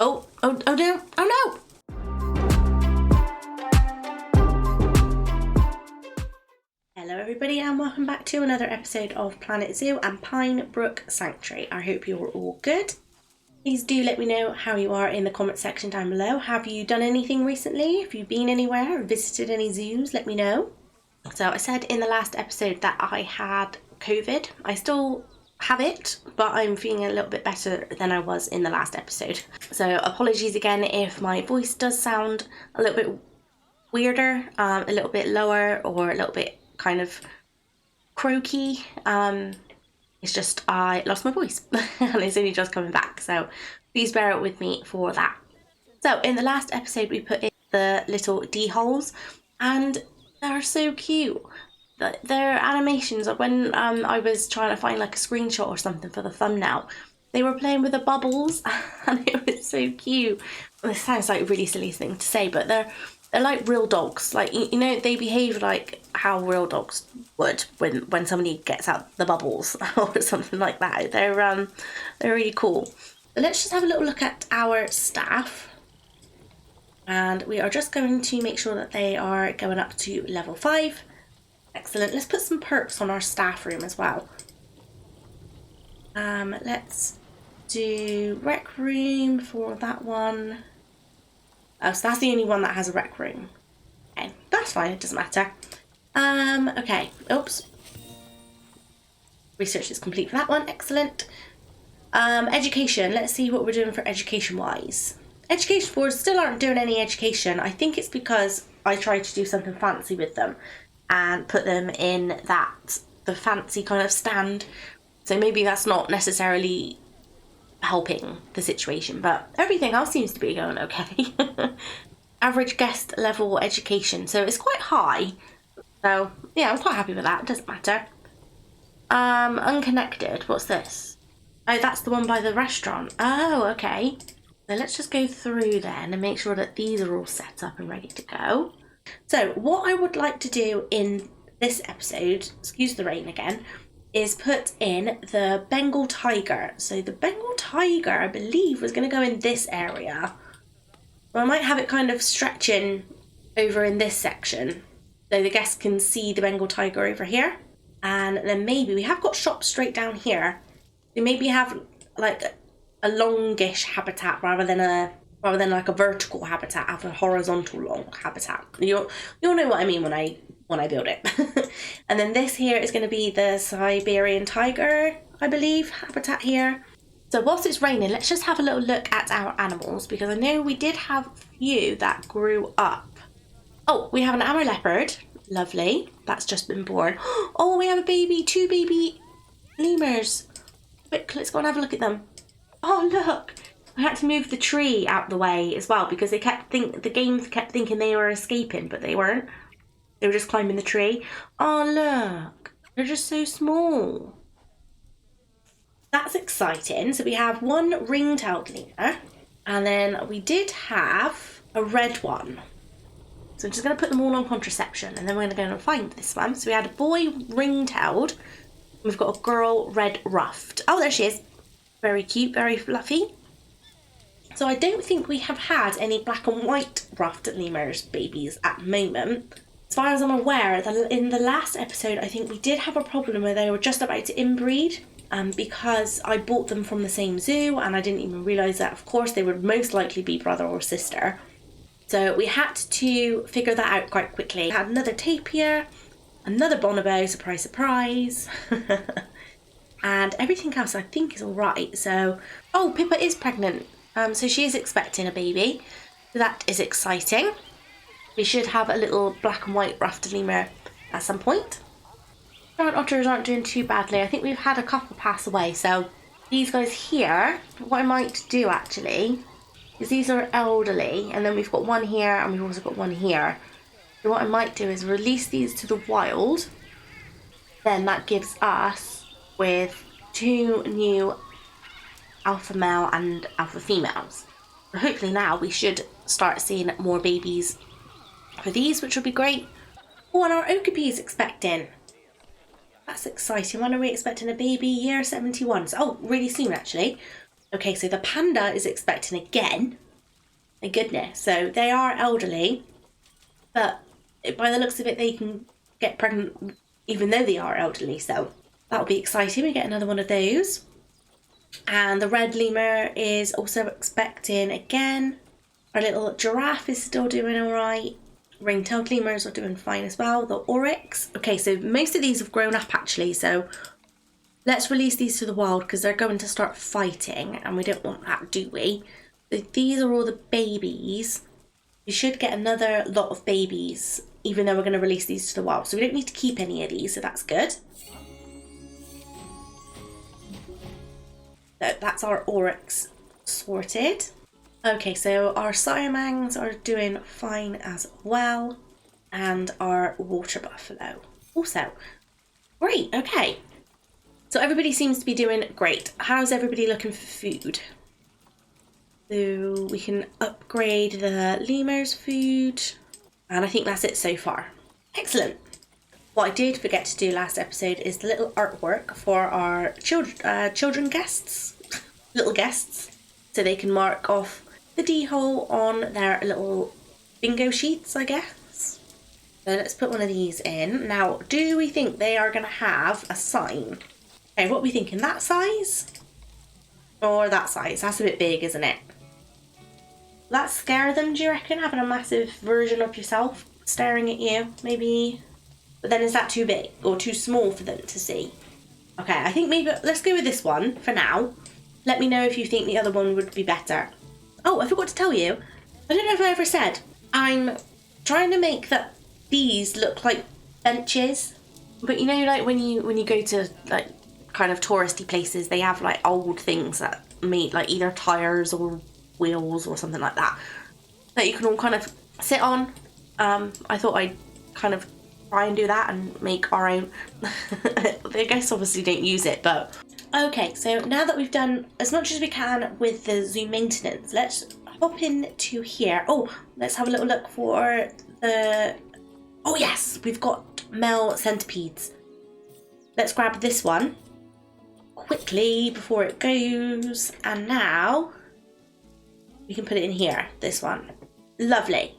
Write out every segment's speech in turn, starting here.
Oh no, oh no! Hello everybody and welcome back to another episode of Planet Zoo and Pine Brook Sanctuary. I hope you're all good. Please do let me know how you are in the comment section down below. Have you done anything recently? Have you been anywhere or visited any zoos? Let me know. So I said in the last episode that I had COVID. I still have it, but I'm feeling a little bit better than I was in the last episode. So apologies again if my voice does sound a little bit weirder, a little bit lower, or a little bit kind of croaky. It's just I lost my voice and it's only just coming back, so please bear it with me for that. So in the last episode we put in the little D-holes and they're so cute. Their animations, when I was trying to find like a screenshot or something for the thumbnail, they were playing with the bubbles and it was so cute. This sounds like a really silly thing to say, but they're like real dogs. Like, you know, they behave like how real dogs would when somebody gets out the bubbles or something like that. They're really cool. But let's just have a little look at our staff. And we are just going to make sure that they are going up to level 5. Excellent. Let's put some perks on our staff room as well. Let's do rec room for that one. Oh, so that's the only one that has a rec room. Okay, that's fine, it doesn't matter. Okay, oops. Research is complete for that one, excellent. Education, let's see what we're doing for education-wise. Education boards still aren't doing any education. I think it's because I tried to do something fancy with them and put them in the fancy kind of stand. So maybe that's not necessarily helping the situation, but everything else seems to be going okay. Average guest level education, so it's quite high. So yeah, I'm quite happy with that. It doesn't matter. Unconnected, what's this? Oh, that's the one by the restaurant. Oh, okay. So let's just go through then and make sure that these are all set up and ready to go. So what I would like to do in this episode, excuse the rain again, is put in the Bengal tiger. So the Bengal tiger, I believe, was going to go in this area. Well, I might have it kind of stretching over in this section so the guests can see the Bengal tiger over here. And then maybe we have got shops straight down here. We maybe have like a longish habitat rather than like a vertical habitat, have a horizontal long habitat. You'll know what I mean when I build it. And then this here is going to be the Siberian tiger, I believe, habitat here. So whilst it's raining, let's just have a little look at our animals, because I know we did have a few that grew up. Oh, we have an amber leopard. Lovely. That's just been born. Oh, we have a baby, 2 baby lemurs. Quick, let's go and have a look at them. Oh, look. I had to move the tree out the way as well because the game kept thinking they were escaping, but they weren't. They were just climbing the tree. Oh, look. They're just so small. That's exciting. So we have one ring-tailed lemur, and then we did have a red one. So I'm just going to put them all on contraception, and then we're going to go and find this one. So we had a boy ring-tailed. We've got a girl red ruffed. Oh, there she is. Very cute, very fluffy. So I don't think we have had any black and white ruffed lemurs babies at the moment. As far as I'm aware, in the last episode, I think we did have a problem where they were just about to inbreed. Because I bought them from the same zoo and I didn't even realise that, of course, they would most likely be brother or sister. So we had to figure that out quite quickly. We had another tapir, another bonobo, surprise, surprise. And everything else I think is all right. So, oh, Pippa is pregnant. So she is expecting a baby. So that is exciting. We should have a little black and white ruffed lemur at some point. Current otters aren't doing too badly. I think we've had a couple pass away. So these guys here, what I might do actually, is these are elderly. And then we've got one here and we've also got one here. So what I might do is release these to the wild. Then that gives us with 2 new alpha male and alpha females. So hopefully now we should start seeing more babies for these, which will be great. Oh, and our okapi is expecting. That's exciting. When are we expecting a baby? Year 71. So, oh, really soon actually. Okay, so the panda is expecting again. My goodness. So they are elderly, but by the looks of it, they can get pregnant even though they are elderly. So that'll be exciting. We get another one of those. And the red lemur is also expecting again. Our little giraffe is still doing all right. Ring-tailed lemurs are doing fine as well. The oryx. Okay, so most of these have grown up actually. So let's release these to the wild because they're going to start fighting and we don't want that, do we? So these are all the babies. We should get another lot of babies even though we're going to release these to the wild. So we don't need to keep any of these, so that's good. So that's our oryx sorted. Okay, so our siamangs are doing fine as well. And our water buffalo also. Great, okay. So everybody seems to be doing great. How's everybody looking for food? So we can upgrade the lemur's food. And I think that's it so far. Excellent. What I did forget to do last episode is the little artwork for our children guests. Little guests. So they can mark off the D-hole on their little bingo sheets, I guess. So let's put one of these in. Now, do we think they are going to have a sign? Okay, what are we thinking? That size? Or that size? That's a bit big, isn't it? Will that scare them, do you reckon? Having a massive version of yourself staring at you, maybe? But then is that too big or too small for them to see? Okay, I think maybe let's go with this one for now. Let me know if you think the other one would be better. Oh, I forgot to tell you. I don't know if I ever said. I'm trying to make that these look like benches. But you know, like when you go to like kind of touristy places, they have like old things that made like either tires or wheels or something like that you can all kind of sit on. I thought I'd kind of try and do that and make our own. I guess obviously don't use it, but okay, so now that we've done as much as we can with the zoo maintenance, let's hop into here. Oh, let's have a little look for the... Oh yes, we've got male centipedes. Let's grab this one quickly before it goes, and now we can put it in here, this one. Lovely.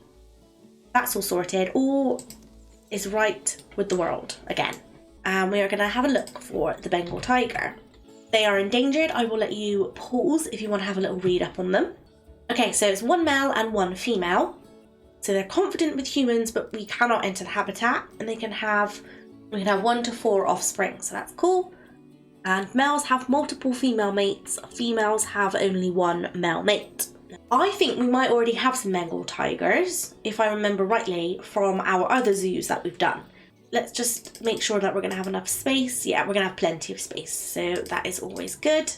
That's all sorted. All is right with the world again. And we are going to have a look for the Bengal tiger. They are endangered. I will let you pause if you want to have a little read up on them. Okay, so it's one male and one female. So they're confident with humans, but we cannot enter the habitat. And we can have 1 to 4 offspring, so that's cool. And males have multiple female mates. Females have only one male mate. I think we might already have some Bengal tigers, if I remember rightly, from our other zoos that we've done. Let's just make sure that we're going to have enough space. Yeah, we're going to have plenty of space, so that is always good.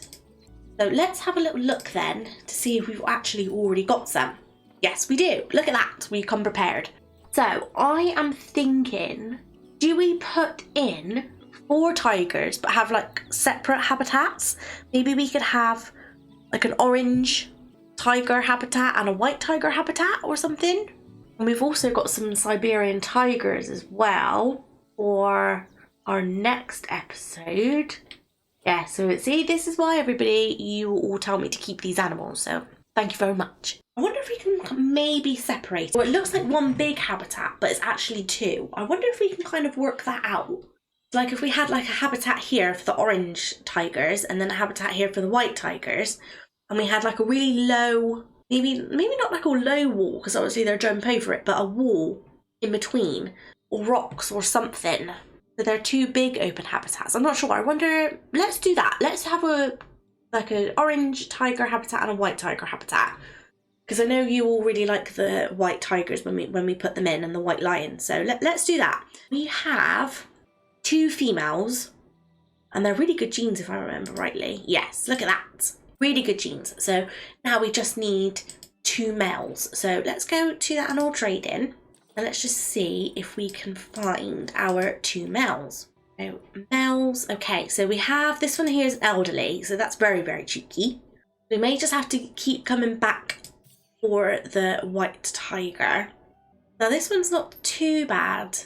So let's have a little look then to see if we've actually already got some. Yes, we do. Look at that. We come prepared. So I am thinking, do we put in 4 tigers but have like separate habitats? Maybe we could have like an orange tiger habitat and a white tiger habitat or something. And we've also got some Siberian tigers as well for our next episode. Yeah, so see, this is why everybody, you all tell me to keep these animals, so thank you very much. I wonder if we can maybe separate. Well, it looks like one big habitat, but it's actually 2. I wonder if we can kind of work that out. Like if we had like a habitat here for the orange tigers and then a habitat here for the white tigers, and we had like a really low, maybe not like a low wall, because obviously they'll jump over it, but a wall in between, or rocks or something. So they're 2 big open habitats. I'm not sure. I wonder, let's do that. Let's have an orange tiger habitat and a white tiger habitat. Because I know you all really like the white tigers when we put them in, and the white lions. So let's do that. We have 2 females, and they're really good genes if I remember rightly. Yes, look at that. Really good genes. So now we just need 2 males. So let's go to that animal trade-in and let's just see if we can find our 2 males. So males. Okay, so we have this one here is elderly, so that's very, very cheeky. We may just have to keep coming back for the white tiger. Now this one's not too bad.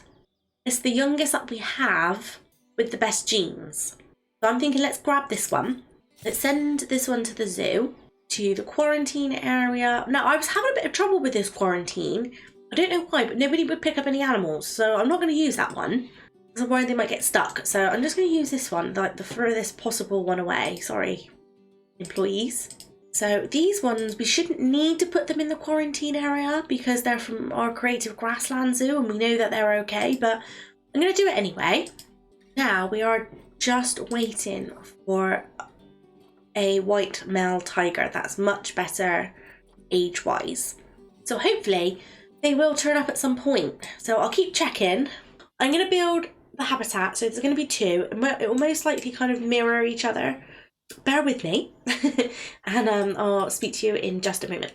It's the youngest that we have with the best genes. So I'm thinking let's grab this one. Let's send this one to the zoo, to the quarantine area. Now, I was having a bit of trouble with this quarantine. I don't know why, but nobody would pick up any animals, so I'm not going to use that one, because I'm worried they might get stuck. So I'm just going to use this one, like the furthest possible one away. Sorry, employees. So these ones, we shouldn't need to put them in the quarantine area because they're from our Creative Grassland Zoo and we know that they're okay, but I'm going to do it anyway. Now we are just waiting for a white male tiger that's much better age-wise. So hopefully they will turn up at some point. So I'll keep checking. I'm going to build the habitat, so there's going to be 2. It will most likely kind of mirror each other. Bear with me, and I'll speak to you in just a moment.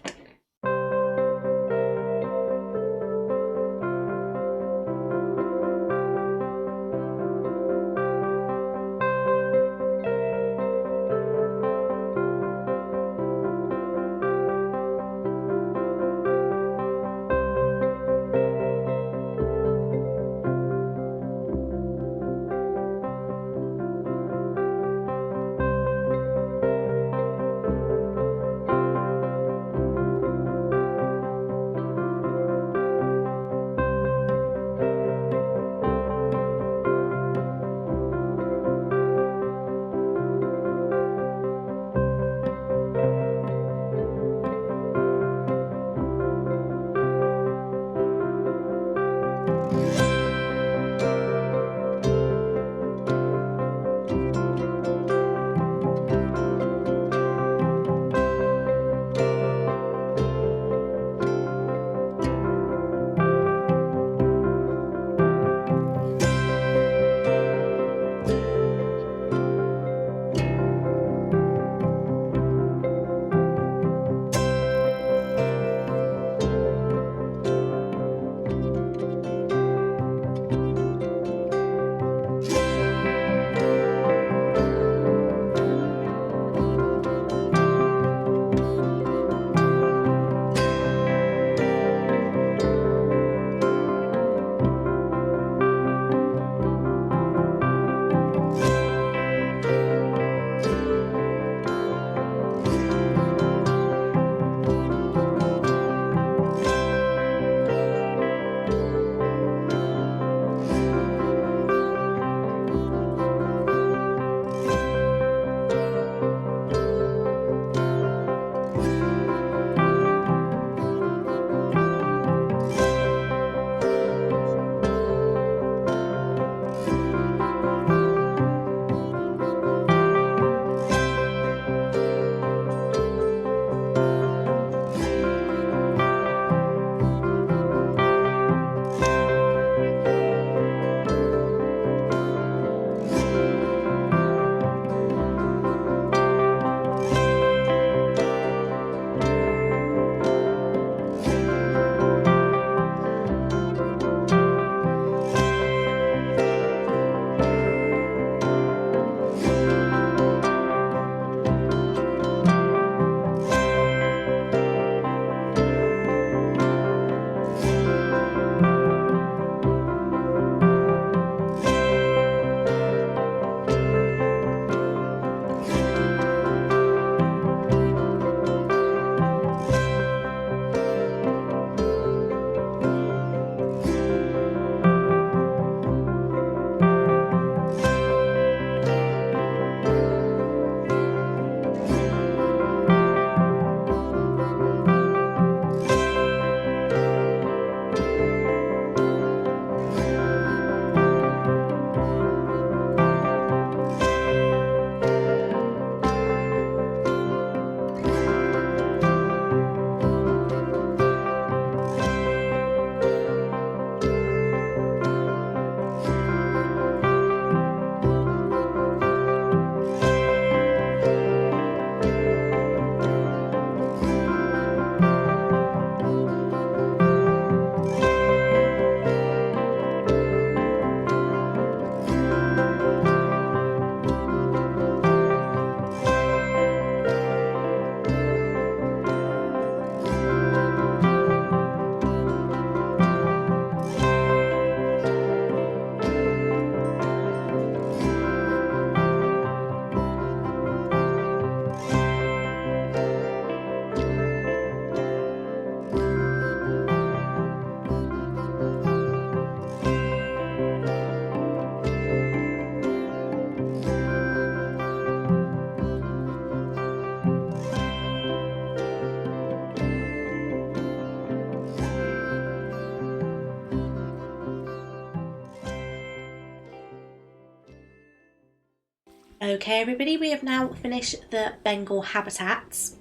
Okay, everybody, we have now finished the Bengal habitats.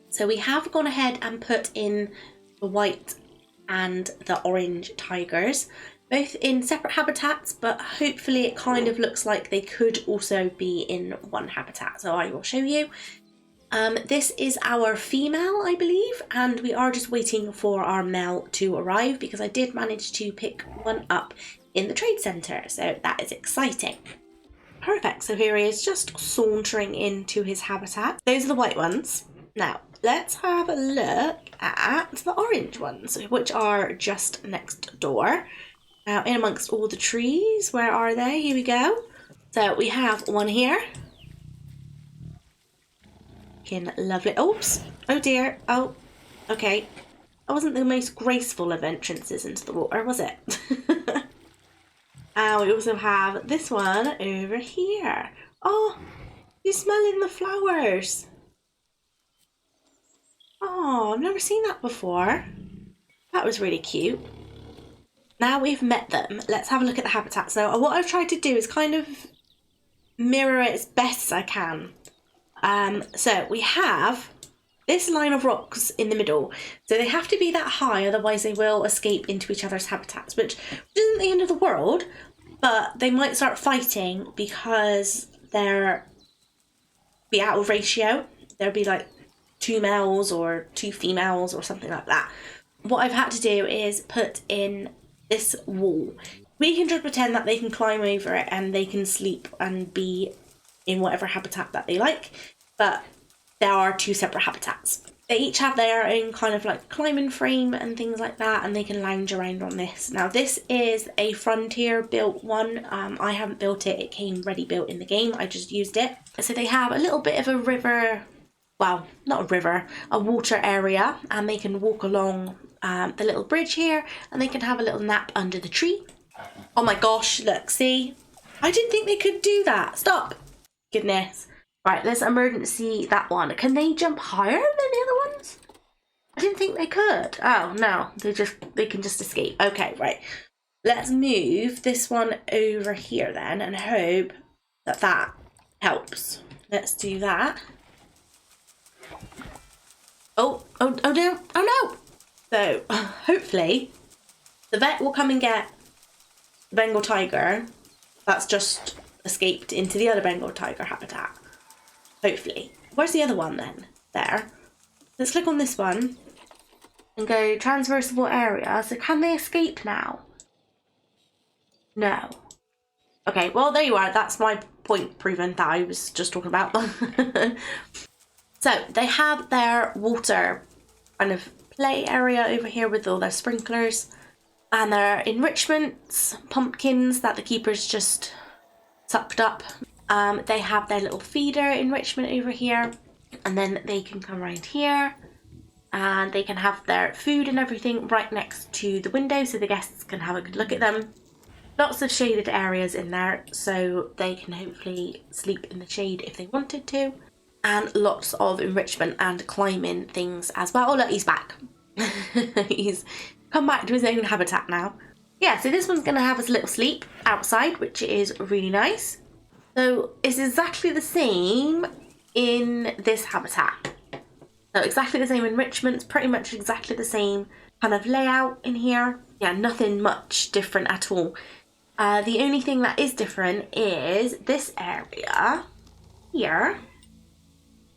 So we have gone ahead and put in the white and the orange tigers, both in separate habitats, but hopefully it kind of looks like they could also be in one habitat. So I will show you. This is our female, I believe, and we are just waiting for our male to arrive because I did manage to pick one up in the trade centre, so that is exciting. Perfect, so here he is just sauntering into his habitat. Those are the white ones. Now, let's have a look at the orange ones, which are just next door. Now, in amongst all the trees, where are they? Here we go. So we have one here. Lovely. Oops. Oh dear. Oh, okay. That wasn't the most graceful of entrances into the water, was it? And we also have this one over here. Oh, you're smelling the flowers. Oh, I've never seen that before. That was really cute. Now we've met them, let's have a look at the habitats. Now, what I've tried to do is kind of mirror it as best as I can. So we have this line of rocks in the middle. So they have to be that high, otherwise they will escape into each other's habitats, which isn't the end of the world, but they might start fighting because they'll be out of ratio. There'll be like 2 males or 2 females or something like that. What I've had to do is put in this wall. We can just pretend that they can climb over it and they can sleep and be in whatever habitat that they like, but there are 2 separate habitats. They each have their own kind of like climbing frame and things like that, and they can lounge around on this. Now this is a Frontier built one. I haven't built it, it came ready built in the game, I just used it. So they have a little bit of a river, well, not a river, a water area, and they can walk along the little bridge here, and they can have a little nap under the tree. Oh my gosh, look, see? I didn't think they could do that. Stop. Goodness. Right, let's emergency that one. Can they jump higher than the other ones? I didn't think they could. Oh, no. They can just escape. Okay, right. Let's move this one over here then and hope that that helps. Let's do that. Oh no. Oh no. So, hopefully, the vet will come and get the Bengal tiger that's just escaped into the other Bengal tiger habitat. Hopefully. Where's the other one then? There. Let's click on this one and go transversable area. So can they escape now? No. Okay, well there you are. That's my point proven that I was just talking about. So they have their water kind of play area over here with all their sprinklers and their enrichments, pumpkins that the keepers just sucked up. They have their little feeder enrichment over here, and then they can come around here and they can have their food and everything right next to the window so the guests can have a good look at them. Lots of shaded areas in there so they can hopefully sleep in the shade if they wanted to, and lots of enrichment and climbing things as well. Oh look, he's back. He's come back to his own habitat now. Yeah, so this one's going to have a little sleep outside, which is really nice. So it's exactly the same in this habitat. So exactly the same enrichments, pretty much exactly the same kind of layout in here. Yeah, nothing much different at all. The only thing that is different is this area here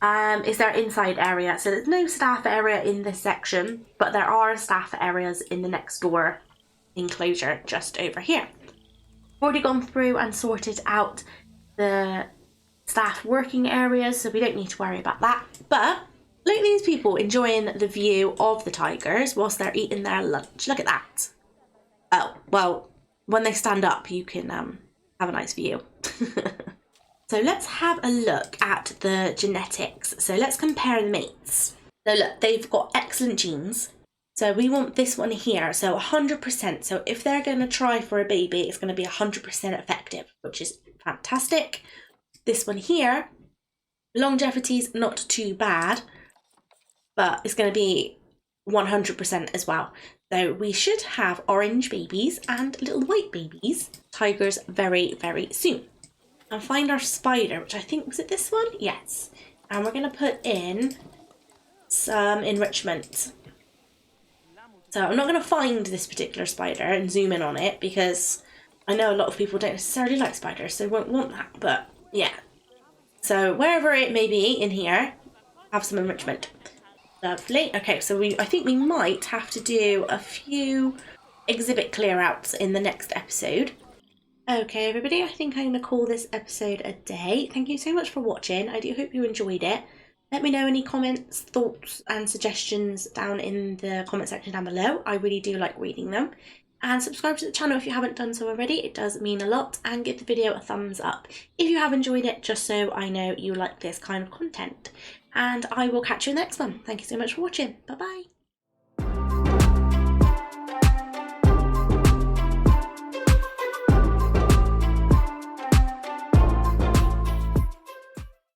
is their inside area. So there's no staff area in this section, but there are staff areas in the next door enclosure just over here. Already gone through and sorted out the staff working areas, so we don't need to worry about that. But look at these people enjoying the view of the tigers whilst they're eating their lunch. Look at that. Oh, well, when they stand up, you can have a nice view. So let's have a look at the genetics. So let's compare the mates. So look, they've got excellent genes. So we want this one here, so 100%. So if they're going to try for a baby, it's going to be 100% effective, which is fantastic. This one here, longevity's not too bad, but it's going to be 100% as well. So we should have orange babies and little white babies, tigers, very, very soon. and find our spider, which I think, was it this one? Yes. And we're going to put in some enrichment. So I'm not going to find this particular spider and zoom in on it because I know a lot of people don't necessarily like spiders, so won't want that, but yeah. So wherever it may be in here, have some enrichment. Lovely. Okay, so I think we might have to do a few exhibit clear outs in the next episode. Okay, everybody, I think I'm going to call this episode a day. Thank you so much for watching. I do hope you enjoyed it. Let me know any comments, thoughts and suggestions down in the comment section down below. I really do like reading them. And subscribe to the channel if you haven't done so already. It does mean a lot. And give the video a thumbs up if you have enjoyed it, just so I know you like this kind of content. And I will catch you in the next one. Thank you so much for watching. Bye bye.